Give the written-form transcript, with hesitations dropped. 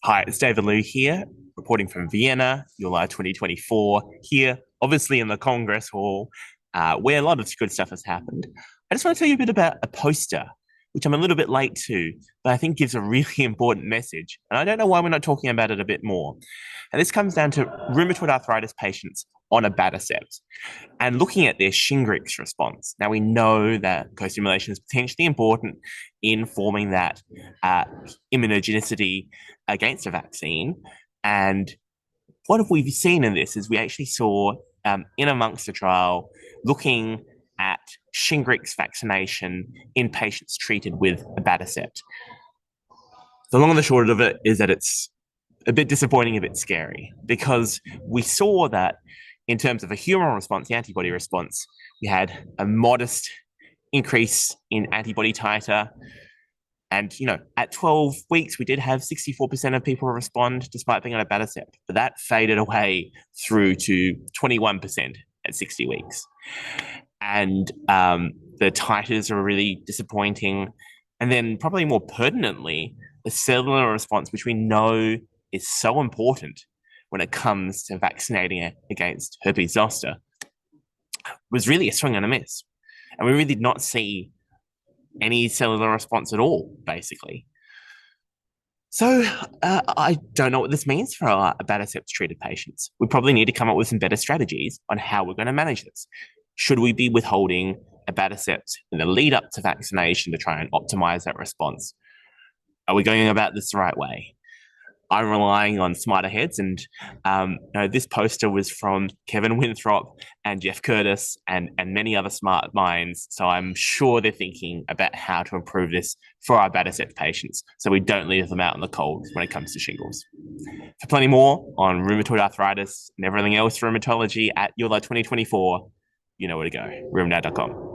Hi, it's David Liew here, reporting from Vienna, Eular 2024, here, obviously in the Congress Hall, where a lot of good stuff has happened. I just want to tell you a bit about a poster, which I'm a little bit late to, but I think gives a really important message. And I don't know why we're not talking about it a bit more. And this comes down to rheumatoid arthritis patients on Abatacept and looking at their Shingrix response. Now, we know that co-stimulation is potentially important in forming that immunogenicity against a vaccine. And what have we seen in this is we actually saw in amongst the trial looking at Shingrix vaccination in patients treated with Abatacept. The long and the short of it is that it's a bit disappointing, a bit scary, because we saw that in terms of a humoral response, the antibody response, we had a modest increase in antibody titer. And, at 12 weeks, we did have 64% of people respond despite being on Abatacept, but that faded away through to 21% at 60 weeks. And the titers are really disappointing. And then probably more pertinently, the cellular response, which we know is so important when it comes to vaccinating against herpes zoster, was really a swing and a miss. And we really did not see any cellular response at all, basically. So I don't know what this means for our Abatacept-treated patients. We probably need to come up with some better strategies on how we're going to manage this. Should we be withholding Abatacept in the lead up to vaccination to try and optimize that response? Are we going about this the right way? I'm relying on smarter heads, and this poster was from Kevin Winthrop and Jeff Curtis and many other smart minds. So I'm sure they're thinking about how to improve this for our Abatacept patients, so we don't leave them out in the cold when it comes to shingles. For plenty more on rheumatoid arthritis and everything else rheumatology at Eular 2024, you know where to go, rheumnow.com.